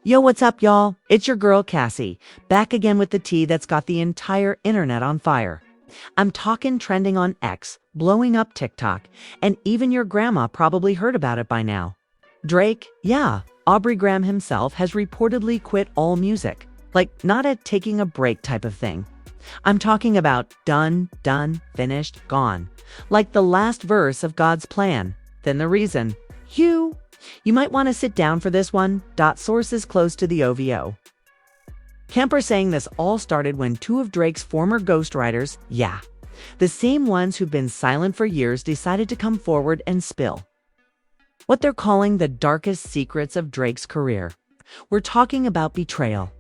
Yo, what's up, y'all? It's your girl, Cassie, back again with the tea that's got the entire internet on fire. I'm talking trending on X, blowing up TikTok, and even your grandma probably heard about it by now. Drake, yeah, Aubrey Graham himself has reportedly quit all music. Like, not a taking a break type of thing. I'm talking about done, finished, gone. Like the last verse of God's plan. Then the reason. You might want to sit down for this one. Sources close to the OVO. Camper saying this all started when two of Drake's former ghostwriters, the same ones who've been silent for years, decided to come forward and spill what they're calling the darkest secrets of Drake's career. We're talking about betrayal,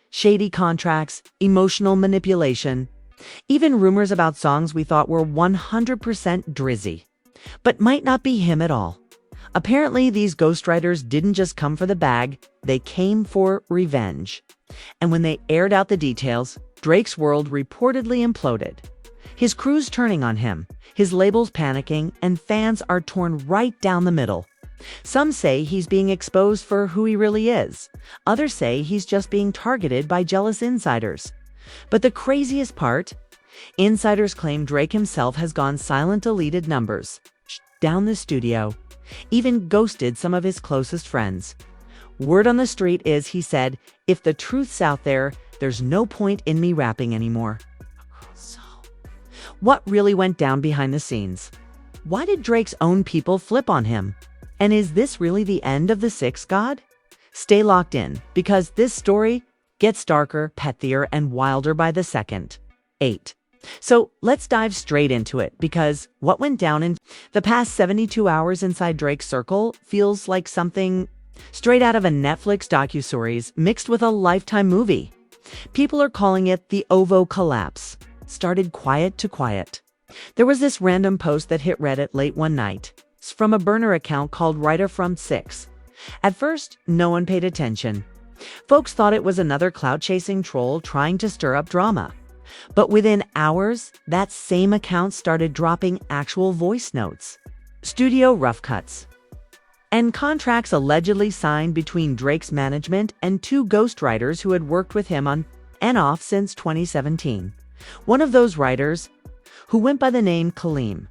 shady contracts, emotional manipulation, even rumors about songs we thought were 100% Drizzy, but might not be him at all. Apparently, these ghostwriters didn't just come for the bag, they came for revenge. And when they aired out the details, Drake's world reportedly imploded. His crew's turning on him, his label's panicking, and fans are torn right down the middle. Some say he's being exposed for who he really is. Others say he's just being targeted by jealous insiders. But the craziest part? Insiders claim Drake himself has gone silent, deleted numbers, down the studio, even ghosted some of his closest friends. Word on the street is, he said, if the truth's out there, there's no point in me rapping anymore. So, what really went down behind the scenes? Why did Drake's own people flip on him? And is this really the end of the Sixth God? Stay locked in, because this story gets darker, pethier, and wilder by the second. 8. So let's dive straight into it, because what went down in the past 72 hours inside Drake's circle feels like something straight out of a Netflix docuseries mixed with a Lifetime movie. People are calling it the OVO collapse. Started quiet to quiet. There was this random post that hit Reddit late one night. It's from a burner account called Writer from 6. At first, no one paid attention. Folks thought it was another clout-chasing troll trying to stir up drama. But within hours, that same account started dropping actual voice notes, studio rough cuts, and contracts allegedly signed between Drake's management and two ghostwriters who had worked with him on and off since 2017. One of those writers, who went by the name Kaleem,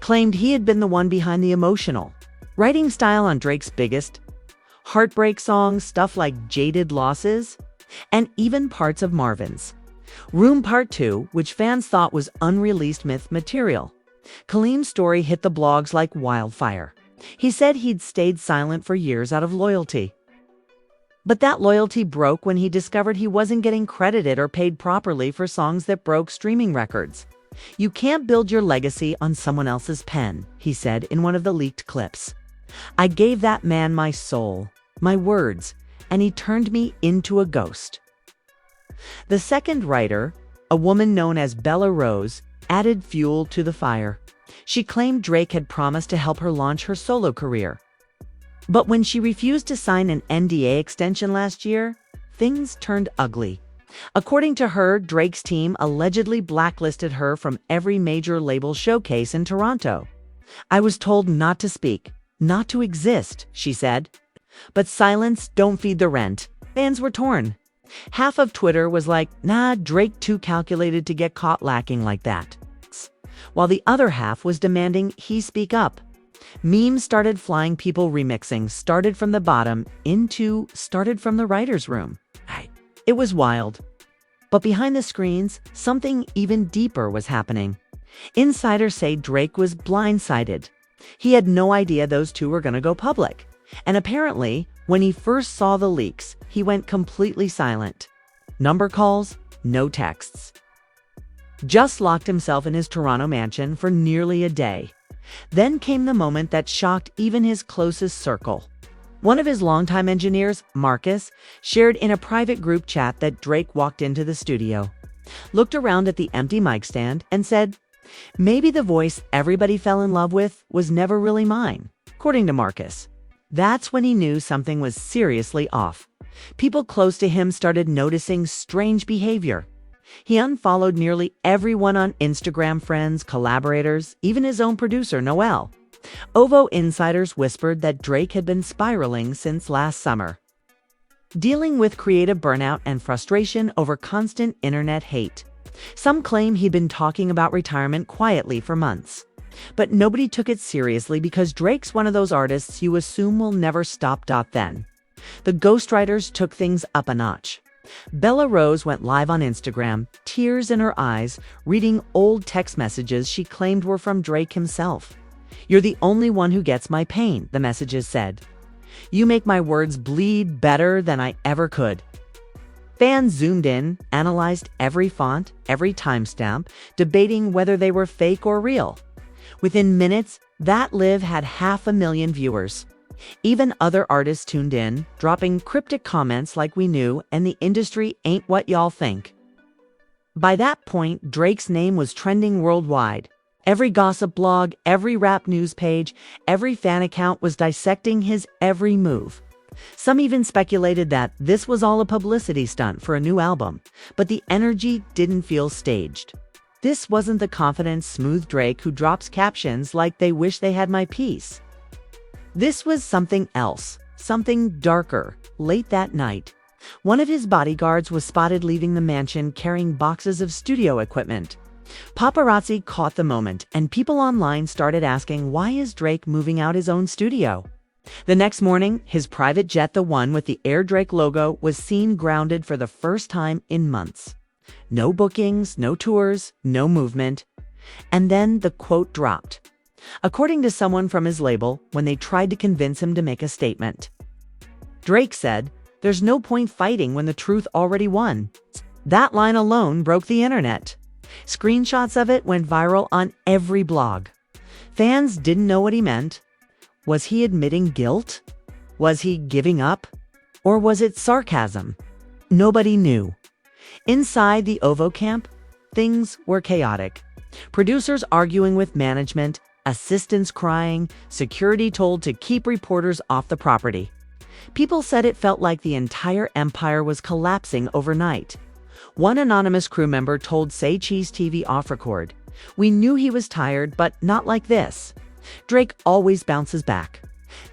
claimed he had been the one behind the emotional writing style on Drake's biggest heartbreak songs, stuff like Jaded Losses, and even parts of Marvin's Room Part 2, which fans thought was unreleased myth material. Kaleem's story hit the blogs like wildfire. He said he'd stayed silent for years out of loyalty. But that loyalty broke when he discovered he wasn't getting credited or paid properly for songs that broke streaming records. You can't build your legacy on someone else's pen, he said in one of the leaked clips. I gave that man my soul, my words, and he turned me into a ghost. The second writer, a woman known as Bella Rose, added fuel to the fire. She claimed Drake had promised to help her launch her solo career. But when she refused to sign an NDA extension last year, things turned ugly. According to her, Drake's team allegedly blacklisted her from every major label showcase in Toronto. I was told not to speak, not to exist, she said. But silence don't feed the rent. Fans were torn. Half of Twitter was like, nah, Drake too calculated to get caught lacking like that. While the other half was demanding he speak up. Memes started flying, people remixing Started from the Bottom into Started from the Writer's Room. It was wild. But behind the screens, something even deeper was happening. Insiders say Drake was blindsided. He had no idea those two were going to go public. And apparently, when he first saw the leaks, he went completely silent. Number calls, no texts. Just locked himself in his Toronto mansion for nearly a day. Then came the moment that shocked even his closest circle. One of his longtime engineers, Marcus, shared in a private group chat that Drake walked into the studio, looked around at the empty mic stand, and said, maybe the voice everybody fell in love with was never really mine, according to Marcus. That's when he knew something was seriously off. People close to him started noticing strange behavior. He unfollowed nearly everyone on Instagram, friends, collaborators, even his own producer, Noel. OVO insiders whispered that Drake had been spiraling since last summer. dealing with creative burnout and frustration over constant internet hate. Some claim he'd been talking about retirement quietly for months. But nobody took it seriously because Drake's one of those artists you assume will never stop. Then, the ghostwriters took things up a notch. Bella Rose went live on Instagram, tears in her eyes, reading old text messages she claimed were from Drake himself. "You're the only one who gets my pain," the messages said. "You make my words bleed better than I ever could." Fans zoomed in, analyzed every font, every timestamp, debating whether they were fake or real. Within minutes, that live had 500,000 viewers. Even other artists tuned in, dropping cryptic comments like "we knew" and "the industry ain't what y'all think." By that point, Drake's name was trending worldwide. Every gossip blog, every rap news page, every fan account was dissecting his every move. Some even speculated that this was all a publicity stunt for a new album, but the energy didn't feel staged. This wasn't the confident, smooth Drake who drops captions like "they wish they had my piece." This was something else, something darker. Late that night, one of his bodyguards was spotted leaving the mansion carrying boxes of studio equipment. Paparazzi caught the moment, and people online started asking, why is Drake moving out his own studio? The next morning, his private jet, the one with the Air Drake logo, was seen grounded for the first time in months. No bookings, no tours, no movement. And then the quote dropped. According to someone from his label, when they tried to convince him to make a statement. Drake said, "There's no point fighting when the truth already won." That line alone broke the internet. Screenshots of it went viral on every blog. Fans didn't know what he meant. Was he admitting guilt? Was he giving up? Or was it sarcasm? Nobody knew. Inside the OVO camp, things were chaotic. Producers arguing with management, assistants crying, security told to keep reporters off the property. People said it felt like the entire empire was collapsing overnight. One anonymous crew member told Say Cheese TV off record, "We knew he was tired, but not like this. Drake always bounces back.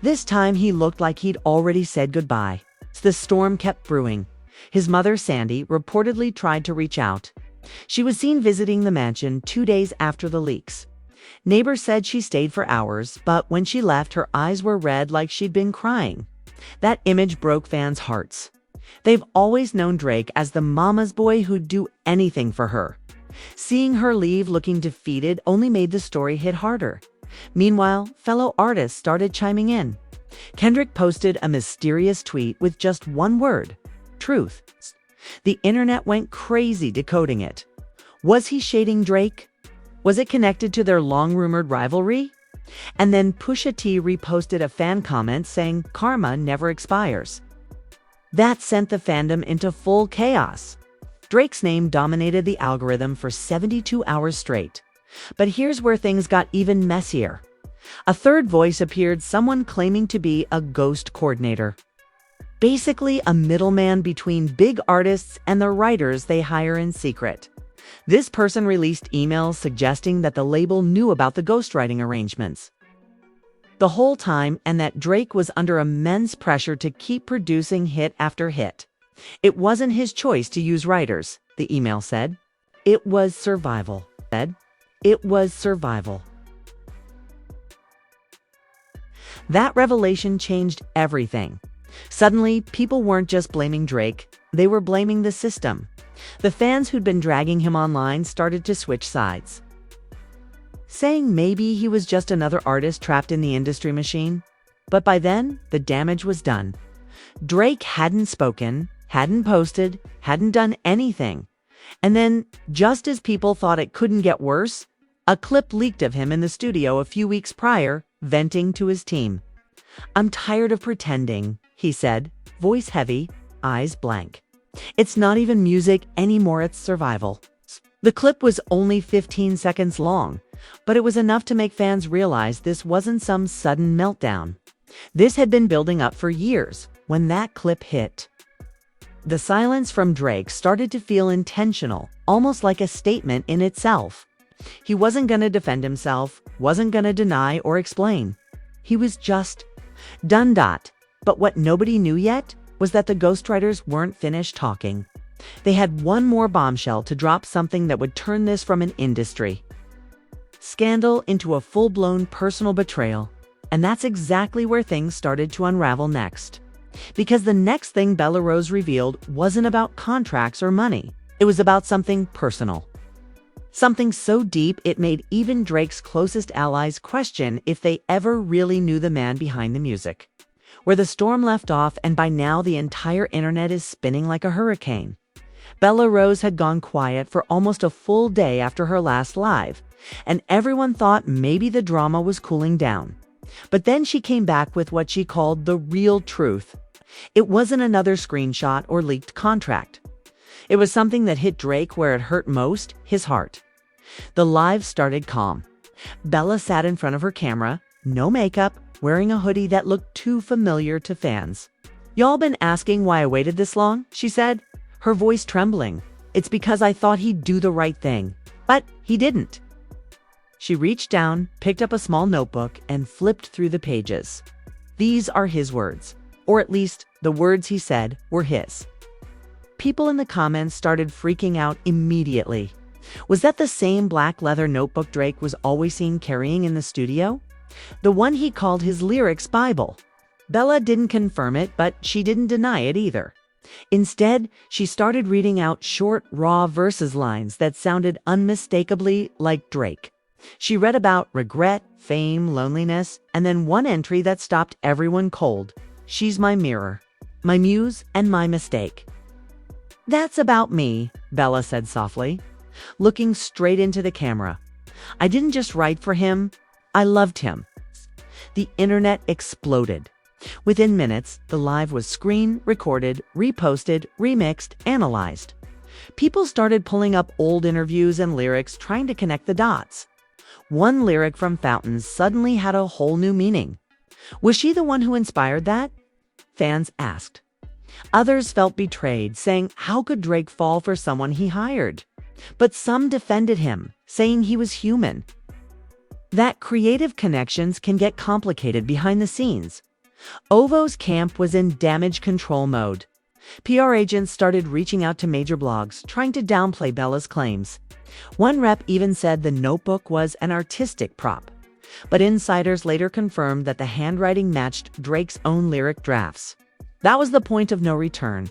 This time he looked like he'd already said goodbye." The storm kept brewing. His mother, Sandy, reportedly tried to reach out. She was seen visiting the mansion 2 days after the leaks. Neighbors said she stayed for hours, but when she left, her eyes were red like she'd been crying. That image broke fans' hearts. They've always known Drake as the mama's boy who'd do anything for her. Seeing her leave looking defeated only made the story hit harder. Meanwhile, fellow artists started chiming in. Kendrick posted a mysterious tweet with just one word: truth. The internet went crazy decoding it. Was he shading Drake? Was it connected to their long-rumored rivalry? And then Pusha T reposted a fan comment saying karma never expires. That sent the fandom into full chaos. Drake's name dominated the algorithm for 72 hours straight. But here's where things got even messier. A third voice appeared, someone claiming to be a ghost coordinator. Basically a middleman between big artists and the writers they hire in secret. This person released emails suggesting that the label knew about the ghostwriting arrangements the whole time and that Drake was under immense pressure to keep producing hit after hit. It wasn't his choice to use writers, the email said. It was survival. It was survival. That revelation changed everything. Suddenly, people weren't just blaming Drake, they were blaming the system. The fans who'd been dragging him online started to switch sides, saying maybe he was just another artist trapped in the industry machine. But by then, the damage was done. Drake hadn't spoken, hadn't posted, hadn't done anything. And then, just as people thought it couldn't get worse, a clip leaked of him in the studio a few weeks prior, venting to his team. "I'm tired of pretending," he said, voice heavy, eyes blank. "It's not even music anymore, it's survival." The clip was only 15 seconds long, but it was enough to make fans realize this wasn't some sudden meltdown. This had been building up for years. When that clip hit, the silence from Drake started to feel intentional, almost like a statement in itself. He wasn't going to defend himself, wasn't going to deny or explain. He was just done. But what nobody knew yet was that the ghostwriters weren't finished talking. They had one more bombshell to drop, something that would turn this from an industry scandal into a full-blown personal betrayal. And that's exactly where things started to unravel next. Because the next thing Bella Rose revealed wasn't about contracts or money. It was about something personal. Something so deep it made even Drake's closest allies question if they ever really knew the man behind the music. Where the storm left off, and by now the entire internet is spinning like a hurricane. Bella Rose had gone quiet for almost a full day after her last live, and everyone thought maybe the drama was cooling down. But then she came back with what she called the real truth. It wasn't another screenshot or leaked contract. It was something that hit Drake where it hurt most, his heart. The live started calm. Bella sat in front of her camera, no makeup, wearing a hoodie that looked too familiar to fans. "Y'all been asking why I waited this long?" she said, her voice trembling. "It's because I thought he'd do the right thing. But he didn't." She reached down, picked up a small notebook, and flipped through the pages. These are his words, or at least the words he said were his. People in the comments started freaking out immediately. Was that the same black leather notebook Drake was always seen carrying in the studio? The one he called his lyrics Bible? Bella didn't confirm it, but she didn't deny it either. Instead, she started reading out short, raw verses lines that sounded unmistakably like Drake. She read about regret, fame, loneliness, and then one entry that stopped everyone cold. "She's my mirror, my muse, and my mistake." "That's about me," Bella said softly, looking straight into the camera. "I didn't just write for him, I loved him." The internet exploded. Within minutes, the live was screened, recorded, reposted, remixed, analyzed. People started pulling up old interviews and lyrics, trying to connect the dots. One lyric from Fountains suddenly had a whole new meaning. Was she the one who inspired that? Fans asked. Others felt betrayed, saying, how could Drake fall for someone he hired? But some defended him, saying he was human. That creative connections can get complicated behind the scenes. OVO's camp was in damage control mode. PR agents started reaching out to major blogs, trying to downplay Bella's claims. One rep even said the notebook was an artistic prop. But insiders later confirmed that the handwriting matched Drake's own lyric drafts. That was the point of no return.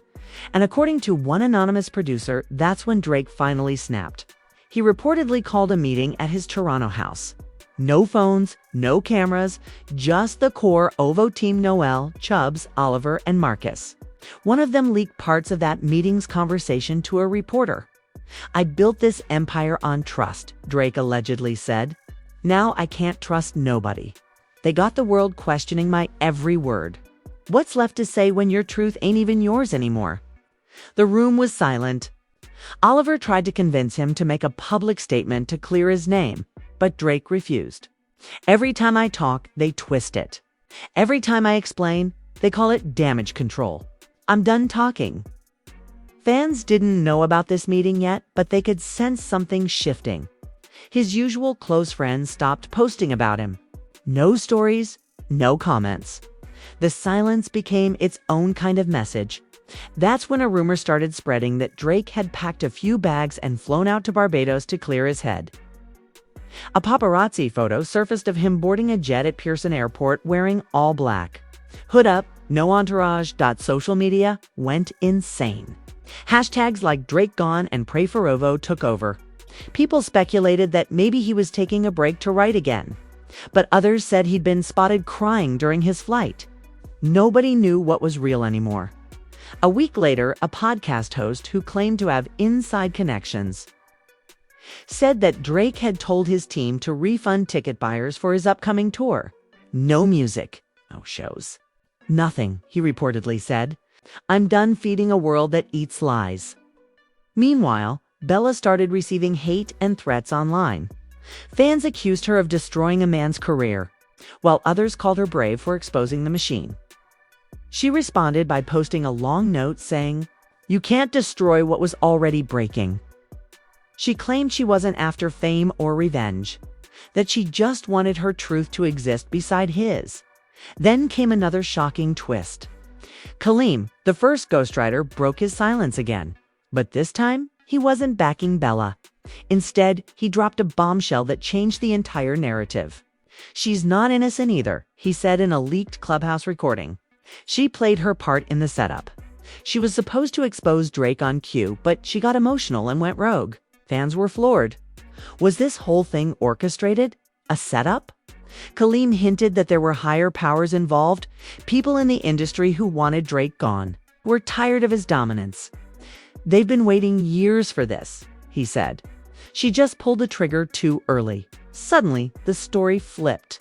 And according to one anonymous producer, that's when Drake finally snapped. He reportedly called a meeting at his Toronto house. No phones, no cameras, just the core OVO team: Noel, Chubbs, Oliver, and Marcus. One of them leaked parts of that meeting's conversation to a reporter. "I built this empire on trust," Drake allegedly said. "Now I can't trust nobody. They got the world questioning my every word. What's left to say when your truth ain't even yours anymore?" The room was silent. Oliver tried to convince him to make a public statement to clear his name, but Drake refused. "Every time I talk, they twist it. Every time I explain, they call it damage control. I'm done talking." Fans didn't know about this meeting yet, but they could sense something shifting. His usual close friends stopped posting about him. No stories, no comments. The silence became its own kind of message. That's when a rumor started spreading that Drake had packed a few bags and flown out to Barbados to clear his head. A paparazzi photo surfaced of him boarding a jet at Pearson Airport wearing all black. Hood up, no entourage. Social media went insane. Hashtags like Drake Gone and Pray for OVO took over. People speculated that maybe he was taking a break to write again. But others said he'd been spotted crying during his flight. Nobody knew what was real anymore. A week later, a podcast host who claimed to have inside connections said that Drake had told his team to refund ticket buyers for his upcoming tour. No music, no shows. Nothing, he reportedly said. "I'm done feeding a world that eats lies." Meanwhile, Bella started receiving hate and threats online. Fans accused her of destroying a man's career, while others called her brave for exposing the machine. She responded by posting a long note saying, "You can't destroy what was already breaking." She claimed she wasn't after fame or revenge, that she just wanted her truth to exist beside his. Then came another shocking twist. Kaleem, the first ghostwriter, broke his silence again. But this time, he wasn't backing Bella. Instead, he dropped a bombshell that changed the entire narrative. "She's not innocent either," he said in a leaked Clubhouse recording. "She played her part in the setup. She was supposed to expose Drake on cue, but she got emotional and went rogue." Fans were floored. Was this whole thing orchestrated? A setup? Kaleem hinted that there were higher powers involved, people in the industry who wanted Drake gone, were tired of his dominance. "They've been waiting years for this," he said. "She just pulled the trigger too early." Suddenly, the story flipped.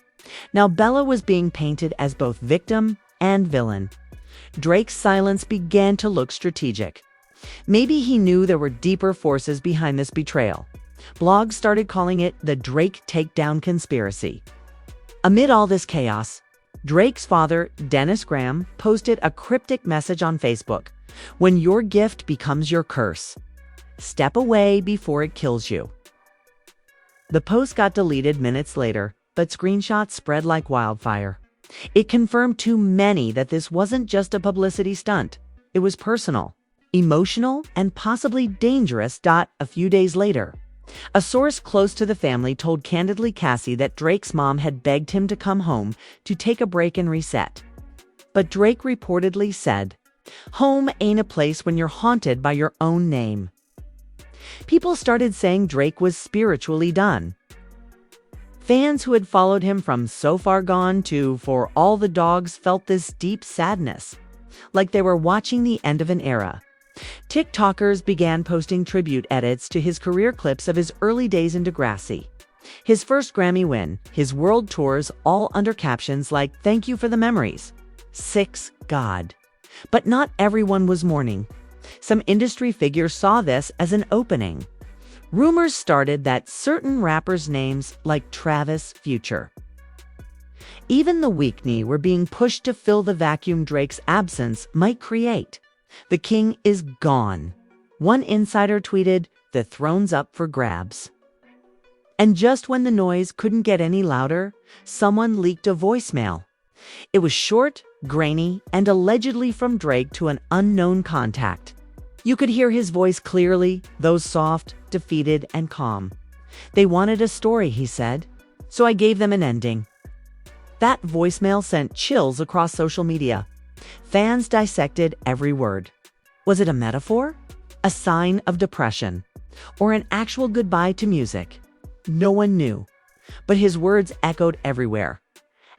Now Bella was being painted as both victim and villain. Drake's silence began to look strategic. Maybe he knew there were deeper forces behind this betrayal. Blogs started calling it the Drake takedown conspiracy. Amid all this chaos, Drake's father, Dennis Graham, posted a cryptic message on Facebook: "When your gift becomes your curse, step away before it kills you." The post got deleted minutes later, but screenshots spread like wildfire. It confirmed to many that this wasn't just a publicity stunt. It was personal, emotional, and possibly dangerous. A few days later, a source close to the family told Candidly Cassie that Drake's mom had begged him to come home to take a break and reset. But Drake reportedly said, "Home ain't a place when you're haunted by your own name." People started saying Drake was spiritually done. Fans who had followed him from So Far Gone to For All the Dogs felt this deep sadness, like they were watching the end of an era. TikTokers began posting tribute edits to his career clips of his early days in Degrassi. His first Grammy win, his world tours, all under captions like "Thank you for the memories." 6 God. But not everyone was mourning. Some industry figures saw this as an opening. Rumors started that certain rappers' names, like Travis, Future, even The Weeknd, were being pushed to fill the vacuum Drake's absence might create. The king is gone. One insider tweeted, "The throne's up for grabs." And just when the noise couldn't get any louder, someone leaked a voicemail. It was short, grainy, and allegedly from Drake to an unknown contact. You could hear his voice clearly, though soft, defeated, and calm. "They wanted a story," he said, "so I gave them an ending." That voicemail sent chills across social media. Fans dissected every word. Was it a metaphor? A sign of depression? Or an actual goodbye to music? No one knew. But his words echoed everywhere.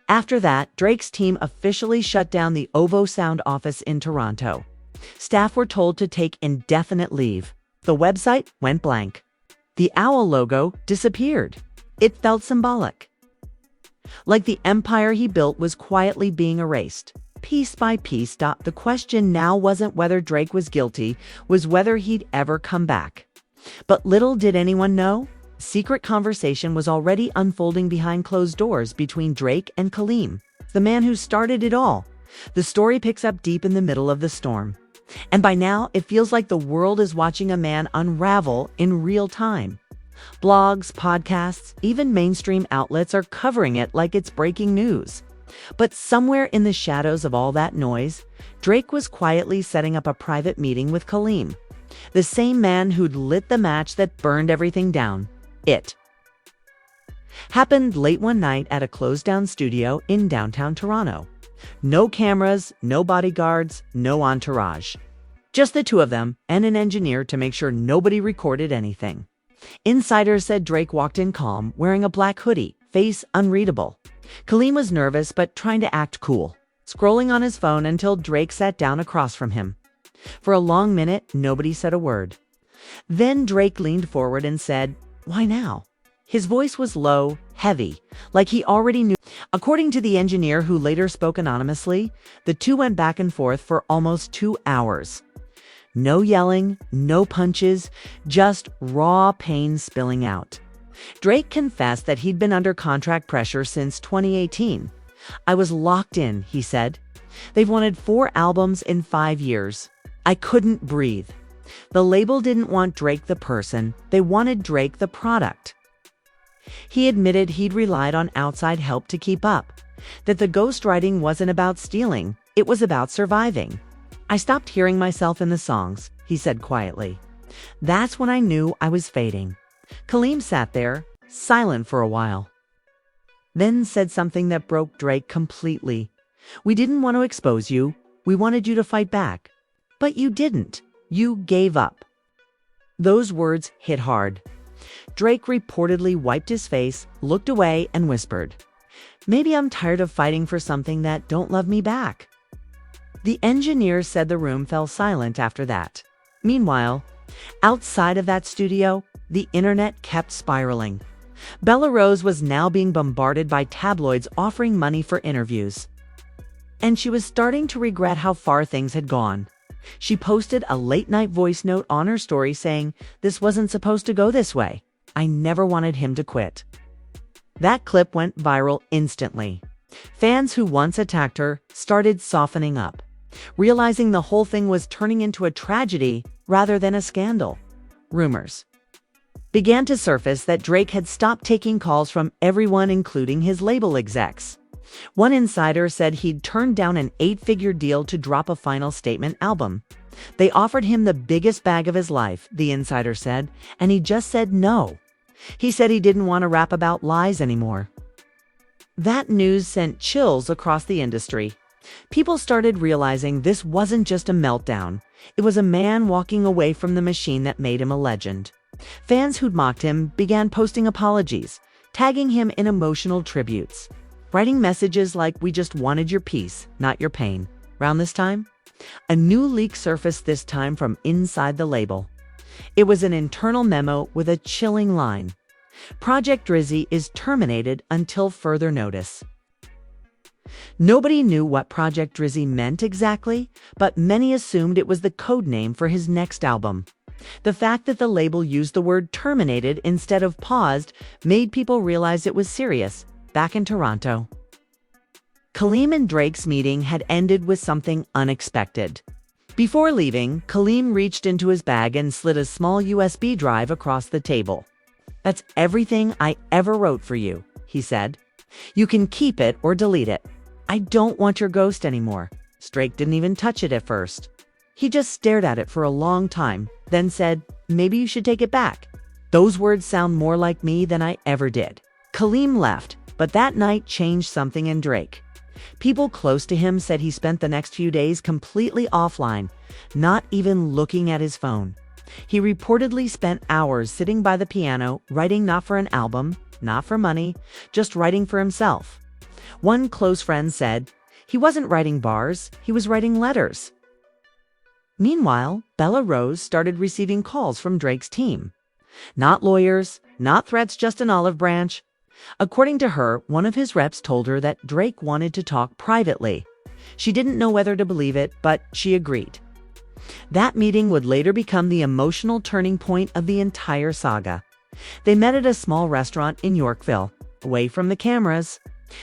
After that, Drake's team officially shut down the OVO Sound office in Toronto. Staff were told to take indefinite leave. The website went blank. The owl logo disappeared. It felt symbolic. Like the empire he built was quietly being erased, piece by piece. The question now wasn't whether Drake was guilty, was whether he'd ever come back. But little did anyone know, secret conversation was already unfolding behind closed doors between Drake and Kaleem, the man who started it all. The story picks up deep in the middle of the storm. And by now, it feels like the world is watching a man unravel in real time. Blogs, podcasts, even mainstream outlets are covering it like it's breaking news. But somewhere in the shadows of all that noise, Drake was quietly setting up a private meeting with Kaleem, the same man who'd lit the match that burned everything down. It happened late one night at a closed-down studio in downtown Toronto. No cameras, no bodyguards, no entourage. Just the two of them and an engineer to make sure nobody recorded anything. Insiders said Drake walked in calm, wearing a black hoodie, face unreadable. Kaleem was nervous but trying to act cool, scrolling on his phone until Drake sat down across from him. For a long minute, nobody said a word. Then Drake leaned forward and said, "Why now?" His voice was low, heavy, like he already knew. According to the engineer who later spoke anonymously, the two went back and forth for almost 2 hours. No yelling, no punches, just raw pain spilling out. Drake confessed that he'd been under contract pressure since 2018. "I was locked in," he said. "They've wanted 4 albums in 5 years. I couldn't breathe." The label didn't want Drake the person, they wanted Drake the product. He admitted he'd relied on outside help to keep up, That the ghostwriting wasn't about stealing, it was about surviving. "I stopped hearing myself in the songs," he said quietly. "That's when I knew I was fading." Kaleem sat there, silent for a while. Then said something that broke Drake completely. "We didn't want to expose you. We wanted you to fight back. But you didn't. You gave up." Those words hit hard. Drake reportedly wiped his face, looked away, and whispered, "Maybe I'm tired of fighting for something that don't love me back." The engineer said the room fell silent after that. Meanwhile, outside of that studio, the internet kept spiraling. Bella Rose was now being bombarded by tabloids offering money for interviews. And she was starting to regret how far things had gone. She posted a late-night voice note on her story saying, "This wasn't supposed to go this way. I never wanted him to quit." That clip went viral instantly. Fans who once attacked her started softening up, realizing the whole thing was turning into a tragedy rather than a scandal. Rumors began to surface that Drake had stopped taking calls from everyone, including his label execs. One insider said he'd turned down an 8-figure deal to drop a final statement album. They offered him the biggest bag of his life, the insider said, and he just said no. He said he didn't want to rap about lies anymore. That news sent chills across the industry. People started realizing this wasn't just a meltdown. It was a man walking away from the machine that made him a legend. Fans who'd mocked him began posting apologies, tagging him in emotional tributes, writing messages like, "We just wanted your peace, not your pain." Around this time, a new leak surfaced, this time from inside the label. It was an internal memo with a chilling line. "Project Drizzy is terminated until further notice." Nobody knew what Project Drizzy meant exactly, but many assumed it was the code name for his next album. The fact that the label used the word terminated instead of paused made people realize it was serious. Back in Toronto, Kaleem and Drake's meeting had ended with something unexpected. Before leaving, Kaleem reached into his bag and slid a small USB drive across the table. "That's everything I ever wrote for you," he said. "You can keep it or delete it. I don't want your ghost anymore." Drake didn't even touch it at first. He just stared at it for a long time, then said, "Maybe you should take it back. Those words sound more like me than I ever did." Kaleem left, but that night changed something in Drake. People close to him said he spent the next few days completely offline, not even looking at his phone. He reportedly spent hours sitting by the piano, writing not for an album, not for money, just writing for himself. One close friend said, "He wasn't writing bars, he was writing letters." Meanwhile, Bella Rose started receiving calls from Drake's team. Not lawyers, not threats, just an olive branch. According to her, one of his reps told her that Drake wanted to talk privately. She didn't know whether to believe it, but she agreed. That meeting would later become the emotional turning point of the entire saga. They met at a small restaurant in Yorkville, away from the cameras.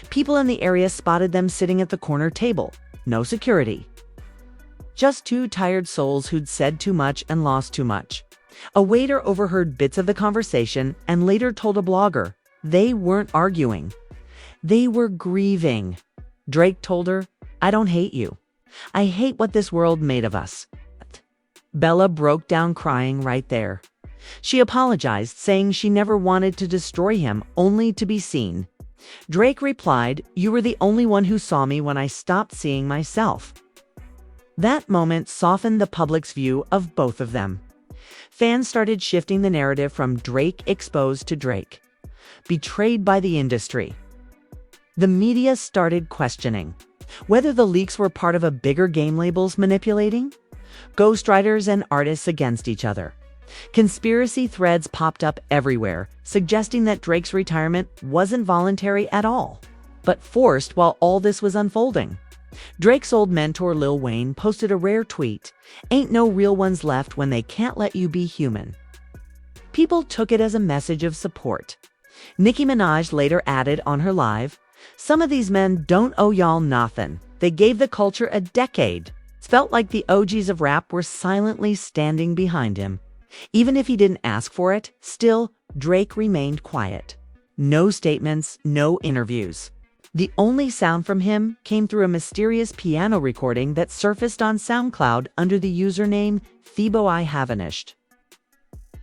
People in the area spotted them sitting at the corner table. No security. Just two tired souls who'd said too much and lost too much. A waiter overheard bits of the conversation and later told a blogger they weren't arguing. They were grieving. Drake told her, "I don't hate you. I hate what this world made of us." Bella broke down crying right there. She apologized, saying she never wanted to destroy him, only to be seen. Drake replied, "You were the only one who saw me when I stopped seeing myself." That moment softened the public's view of both of them. Fans started shifting the narrative from Drake exposed to Drake betrayed by the industry. The media started questioning whether the leaks were part of a bigger game label's manipulating ghostwriters and artists against each other. Conspiracy threads popped up everywhere, suggesting that Drake's retirement wasn't voluntary at all, but forced while all this was unfolding. Drake's old mentor Lil Wayne posted a rare tweet, "Ain't no real ones left when they can't let you be human." People took it as a message of support. Nicki Minaj later added on her live, "Some of these men don't owe y'all nothing. They gave the culture a decade." It felt like the OGs of rap were silently standing behind him. Even if he didn't ask for it, still, Drake remained quiet. No statements, no interviews. The only sound from him came through a mysterious piano recording that surfaced on SoundCloud under the username Thebo I Havenished.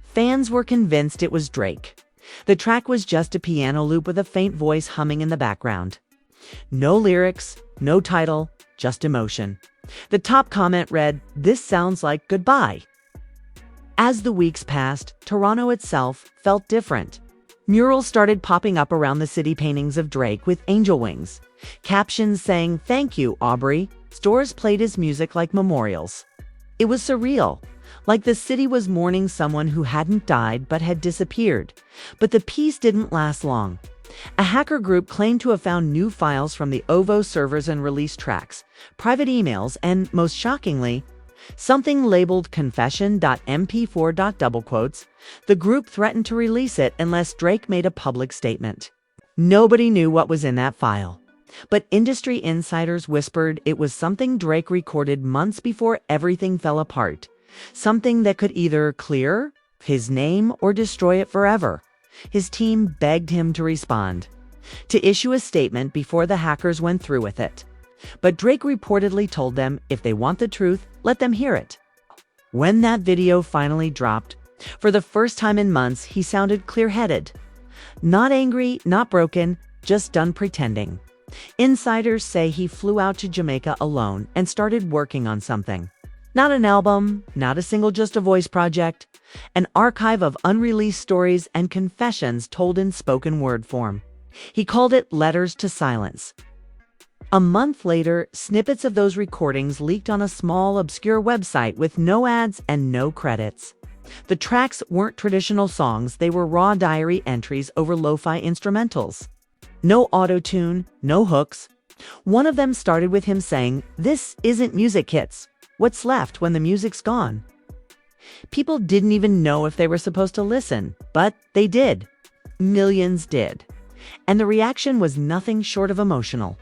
Fans were convinced it was Drake. The track was just a piano loop with a faint voice humming in the background. No lyrics, no title, just emotion. The top comment read, "This sounds like goodbye." As the weeks passed, Toronto itself felt different. Murals started popping up around the city, paintings of Drake with angel wings. Captions saying, "Thank you, Aubrey." Stores played his music like memorials. It was surreal, like the city was mourning someone who hadn't died but had disappeared. But the peace didn't last long. A hacker group claimed to have found new files from the OVO servers and released tracks, private emails, and, most shockingly, something labeled confession.mp4. The group threatened to release it unless Drake made a public statement. Nobody knew what was in that file, but industry insiders whispered it was something Drake recorded months before everything fell apart, something that could either clear his name or destroy it forever. His team begged him to respond, to issue a statement before the hackers went through with it. But Drake reportedly told them if they want the truth, let them hear it. When that video finally dropped, for the first time in months, he sounded clear-headed. Not angry, not broken, just done pretending. Insiders say he flew out to Jamaica alone and started working on something. Not an album, not a single, just a voice project. An archive of unreleased stories and confessions told in spoken word form. He called it Letters to Silence. A month later, snippets of those recordings leaked on a small, obscure website with no ads and no credits. The tracks weren't traditional songs, they were raw diary entries over lo-fi instrumentals. No auto-tune, no hooks. One of them started with him saying, "This isn't music hits. What's left when the music's gone?" People didn't even know if they were supposed to listen, but they did. Millions did. And the reaction was nothing short of emotional.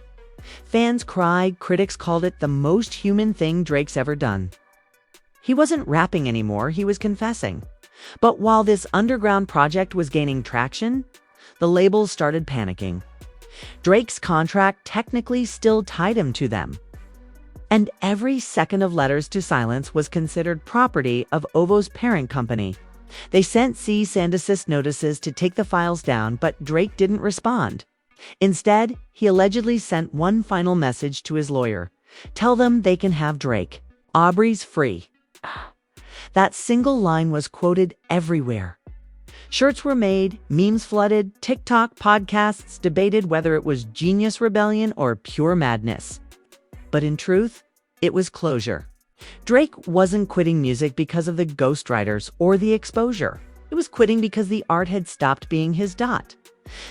Fans cried, critics called it the most human thing Drake's ever done. He wasn't rapping anymore, he was confessing. But while this underground project was gaining traction, the labels started panicking. Drake's contract technically still tied him to them. And every second of Letters to Silence was considered property of OVO's parent company. They sent cease and desist notices to take the files down, but Drake didn't respond. Instead, he allegedly sent one final message to his lawyer. "Tell them they can have Drake. Aubrey's free." That single line was quoted everywhere. Shirts were made, memes flooded, TikTok podcasts debated whether it was genius rebellion or pure madness. But in truth, it was closure. Drake wasn't quitting music because of the ghostwriters or the exposure. It was quitting because the art had stopped being his dot.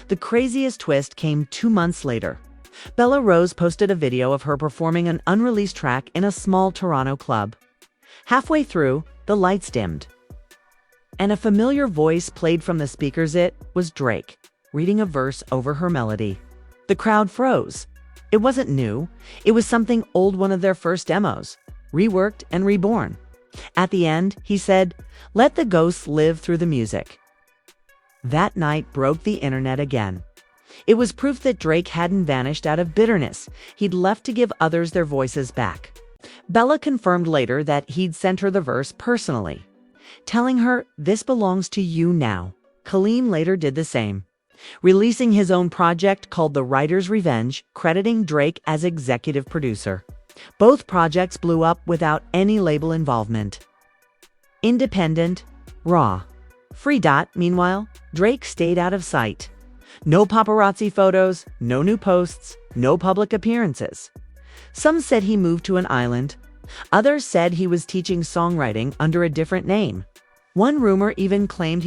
The craziest twist came 2 months later. Bella Rose posted a video of her performing an unreleased track in a small Toronto club. Halfway through, the lights dimmed, and a familiar voice played from the speakers. It was Drake, reading a verse over her melody. The crowd froze. It wasn't new. It was something old, one of their first demos, reworked and reborn. At the end, he said, "Let the ghosts live through the music." That night broke the internet again. It was proof that Drake hadn't vanished out of bitterness. He'd left to give others their voices back. Bella confirmed later that he'd sent her the verse personally, telling her, "This belongs to you now." Kaleem later did the same, releasing his own project called The Writer's Revenge, crediting Drake as executive producer. Both projects blew up without any label involvement. Independent, raw, free. Meanwhile, Drake stayed out of sight. No paparazzi photos, no new posts, no public appearances. Some said he moved to an island. Others said he was teaching songwriting under a different name. One rumor even claimed